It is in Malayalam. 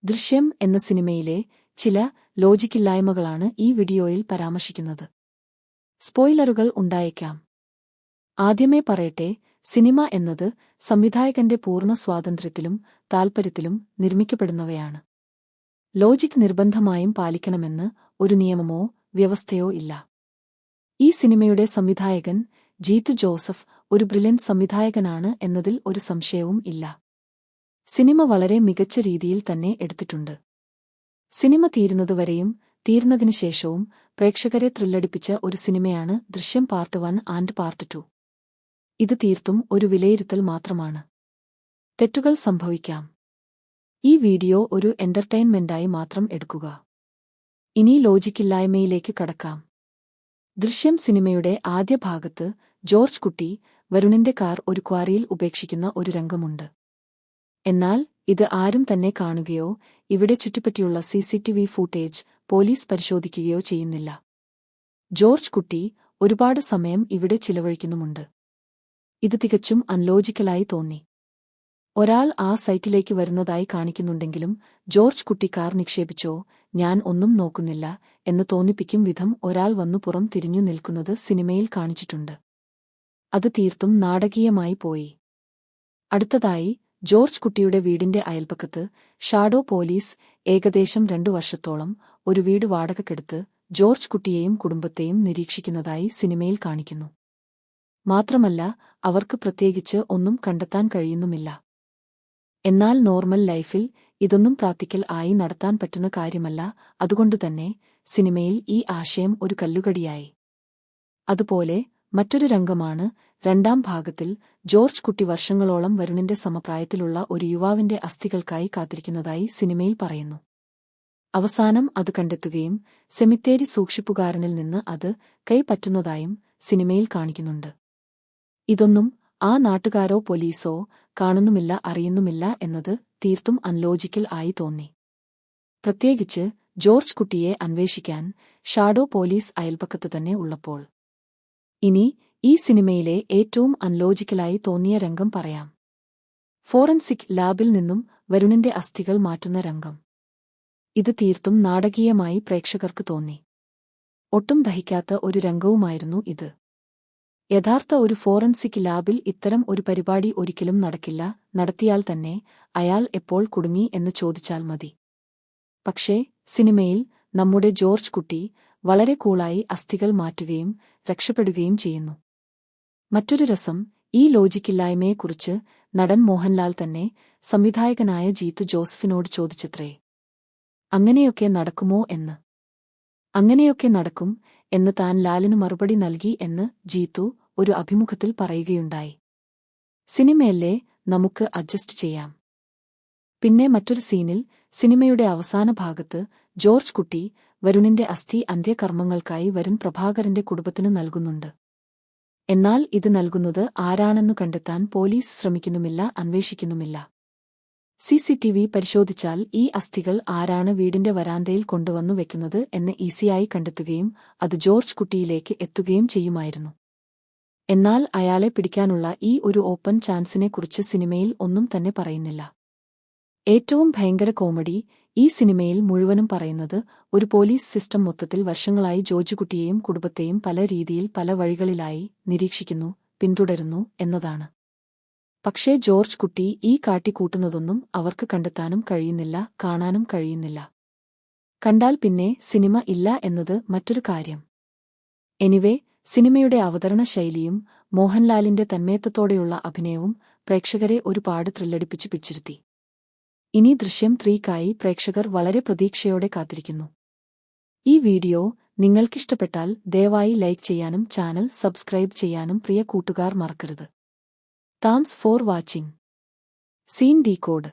ദൃശ്യം എന്ന സിനിമയിലെ ചില ലോജിക്കില്ലായ്മകളാണ് ഈ വീഡിയോയിൽ പരാമർശിക്കുന്നത്. സ്പോയിലറുകൾ ഉണ്ടായേക്കാം. ആദ്യമേ പറയട്ടെ, സിനിമ എന്നത് സംവിധായകന്റെ പൂർണ്ണ സ്വാതന്ത്ര്യത്തിലും താൽപര്യത്തിലും നിർമ്മിക്കപ്പെടുന്നവയാണ്. ലോജിക് നിർബന്ധമായും പാലിക്കണമെന്ന് ഒരു നിയമമോ വ്യവസ്ഥയോ ഇല്ല. ഈ സിനിമയുടെ സംവിധായകൻ ജീത്തു ജോസഫ് ഒരു ബ്രില്യന്റ് സംവിധായകനാണ് എന്നതിൽ ഒരു സംശയവും ഇല്ല. സിനിമ വളരെ മികച്ച രീതിയിൽ തന്നെ എടുത്തിട്ടുണ്ട്. സിനിമ തീരുന്നതുവരെയും തീർന്നതിനു ശേഷവും പ്രേക്ഷകരെ ത്രില്ലടിപ്പിച്ച ഒരു സിനിമയാണ് ദൃശ്യം പാർട്ട് 1 ആൻഡ് പാർട്ട് 2. ഇത് തീർത്തും ഒരു വിലയിരുത്തൽ മാത്രമാണ്. തെറ്റുകൾ സംഭവിക്കാം. ഈ വീഡിയോ ഒരു എന്റർടൈൻമെന്റായി മാത്രം എടുക്കുക. ഇനി ലോജിക്കില്ലായ്മയിലേക്ക് കടക്കാം. ദൃശ്യം സിനിമയുടെ ആദ്യ ഭാഗത്ത് ജോർജ് കുട്ടി വരുണിന്റെ കാർ ഒരു ക്വാറിയിൽ ഉപേക്ഷിക്കുന്ന ഒരു രംഗമുണ്ട്. എന്നാൽ ഇത് ആരും തന്നെ കാണുകയോ ഇവിടെ ചുറ്റിപ്പറ്റിയുള്ള CCTV ഫൂട്ടേജ് പോലീസ് പരിശോധിക്കുകയോ ചെയ്യുന്നില്ല. ജോർജ് കുട്ടി ഒരുപാട് സമയം ഇവിടെ ചിലവഴിക്കുന്നുമുണ്ട്. ഇത് തികച്ചും അൺലോജിക്കലായി തോന്നി. ഒരാൾ ആ സൈറ്റിലേക്ക് വരുന്നതായി കാണിക്കുന്നുണ്ടെങ്കിലും ജോർജ് കുട്ടി കാർ നിക്ഷേപിച്ചോ, ഞാൻ ഒന്നും നോക്കുന്നില്ല എന്ന് തോന്നിപ്പിക്കും വിധം ഒരാൾ വന്നു പുറം തിരിഞ്ഞു നിൽക്കുന്നത് സിനിമയിൽ കാണിച്ചിട്ടുണ്ട്. അത് തീർത്തും നാടകീയമായി പോയി. അടുത്തതായി, ജോർജ് കുട്ടിയുടെ വീടിന്റെ അയൽപക്കത്ത് ഷാഡോ പോലീസ് ഏകദേശം 2 വർഷത്തോളം ഒരു വീട് വാടകയ്ക്കെടുത്ത് ജോർജ് കുട്ടിയെയും കുടുംബത്തെയും നിരീക്ഷിക്കുന്നതായി സിനിമയിൽ കാണിക്കുന്നു. മാത്രമല്ല, അവർക്ക് പ്രത്യേകിച്ച് ഒന്നും കണ്ടെത്താൻ കഴിയുന്നുമില്ല. എന്നാൽ നോർമൽ ലൈഫിൽ ഇതൊന്നും പ്രാക്ടിക്കൽ ആയി നടത്താൻ പറ്റുന്ന കാര്യമല്ല. അതുകൊണ്ടുതന്നെ സിനിമയിൽ ഈ ആശയം ഒരു കല്ലുകടിയായി. അതുപോലെ മറ്റൊരു രംഗമാണ് രണ്ടാം ഭാഗത്തിൽ ജോർജ് കുട്ടി വർഷങ്ങളോളം വരുണിന്റെ സമപ്രായത്തിലുള്ള ഒരു യുവാവിന്റെ അസ്ഥികൾക്കായി കാത്തിരിക്കുന്നതായി സിനിമയിൽ പറയുന്നു. അവസാനം അത് കണ്ടെത്തുകയും സെമിത്തേരി സൂക്ഷിപ്പുകാരനിൽ നിന്ന് അത് കൈപ്പറ്റുന്നതായും സിനിമയിൽ കാണിക്കുന്നുണ്ട്. ഇതൊന്നും ആ നാട്ടുകാരോ പോലീസോ കാണുന്നുമില്ല, അറിയുന്നുമില്ല എന്നത് തീർത്തും അൺലോജിക്കൽ ആയി തോന്നി. പ്രത്യേകിച്ച് ജോർജ് കുട്ടിയെ അന്വേഷിക്കാൻ ഷാഡോ പോലീസ് അയൽപക്കത്ത് തന്നെ ഉള്ളപ്പോൾ. ഇനി ഈ സിനിമയിലെ ഏറ്റവും അൺലോജിക്കലായി തോന്നിയ രംഗം പറയാം. ഫോറൻസിക് ലാബിൽ നിന്നും വരുണിന്റെ അസ്ഥികൾ മാറ്റുന്ന രംഗം. ഇത് തീർത്തും നാടകീയമായി പ്രേക്ഷകർക്ക് തോന്നി. ഒട്ടും ദഹിക്കാത്ത ഒരു രംഗവുമായിരുന്നു ഇത്. യഥാർത്ഥ ഒരു ഫോറൻസിക് ലാബിൽ ഇത്തരം ഒരു പരിപാടി ഒരിക്കലും നടക്കില്ല. നടത്തിയാൽ തന്നെ അയാൾ എപ്പോൾ കുടുങ്ങി എന്ന് ചോദിച്ചാൽ മതി. പക്ഷേ സിനിമയിൽ നമ്മുടെ ജോർജ് കുട്ടി വളരെ കൂളായി അസ്ഥികൾ മാറ്റുകയും രക്ഷപ്പെടുകയും ചെയ്യുന്നു. മറ്റൊരു രസം, ഈ ലോജിക്കില്ലായ്മയെക്കുറിച്ച് നടൻ മോഹൻലാൽ തന്നെ സംവിധായകനായ ജീത്തു ജോസഫിനോട് ചോദിച്ചത്രേ. അങ്ങനെയൊക്കെ നടക്കുമോ എന്ന്. അങ്ങനെയൊക്കെ നടക്കും എന്ന് താൻ ലാലിനു മറുപടി നൽകി എന്ന് ജീത്തു ഒരു അഭിമുഖത്തിൽ പറയുകയുണ്ടായി. സിനിമയല്ലേ, നമുക്ക് അഡ്ജസ്റ്റ് ചെയ്യാം. പിന്നെ മറ്റൊരു സീനിൽ സിനിമയുടെ അവസാന ഭാഗത്ത് ജോർജ് കുട്ടി വരുണിന്റെ അസ്ഥി അന്ത്യകർമ്മങ്ങൾക്കായി വരുൺ പ്രഭാകരന്റെ കുടുംബത്തിനു നൽകുന്നുണ്ട്. എന്നാൽ ഇത് നൽകുന്നത് ആരാണെന്നു കണ്ടെത്താൻ പോലീസ് ശ്രമിക്കുന്നുമില്ല, അന്വേഷിക്കുന്നുമില്ല. CCTV പരിശോധിച്ചാൽ ഈ അസ്ഥികൾ ആരാണ് വീടിന്റെ വരാന്തയിൽ കൊണ്ടുവന്നു വെക്കുന്നത് എന്ന് ഈസിയായി കണ്ടെത്തുകയും അത് ജോർജ് കുട്ടിയിലേക്ക് എത്തുകയും ചെയ്യുമായിരുന്നു. എന്നാൽ അയാളെ പിടിക്കാനുള്ള ഈ ഒരു ഓപ്പൺ ചാൻസിനെക്കുറിച്ച് സിനിമയിൽ ഒന്നും തന്നെ പറയുന്നില്ല. ഏറ്റവും ഭയങ്കര കോമഡി, ഈ സിനിമയിൽ മുഴുവനും പറയുന്നത് ഒരു പോലീസ് സിസ്റ്റം മൊത്തത്തിൽ വർഷങ്ങളായി ജോർജ് കുട്ടിയെയും കുടുംബത്തെയും പല രീതിയിൽ പല വഴികളിലായി നിരീക്ഷിക്കുന്നു, പിന്തുടരുന്നു എന്നതാണ്. പക്ഷേ ജോർജ് കുട്ടി ഈ കാട്ടിക്കൂട്ടുന്നതൊന്നും അവർക്ക് കണ്ടെത്താനും കഴിയുന്നില്ല, കാണാനും കഴിയുന്നില്ല. കണ്ടാൽ പിന്നെ സിനിമ ഇല്ല എന്നത് മറ്റൊരു കാര്യം. എനിവേ, സിനിമയുടെ അവതരണ ശൈലിയും മോഹൻലാലിന്റെ തന്മയത്വത്തോടെയുള്ള അഭിനയവും പ്രേക്ഷകരെ ഒരുപാട് ത്രില്ലടിപ്പിച്ചു പിടിച്ചിരുത്തി. ഇനി ദൃശ്യം 3-ക്കായി പ്രേക്ഷകർ വളരെ പ്രതീക്ഷയോടെ കാത്തിരിക്കുന്നു. ഈ വീഡിയോ നിങ്ങൾക്കിഷ്ടപ്പെട്ടാൽ ദയവായി ലൈക്ക് ചെയ്യാനും ചാനൽ സബ്സ്ക്രൈബ് ചെയ്യാനും പ്രിയ കൂട്ടുകാർ മറക്കരുത്. Thanks for watching. Scene decode.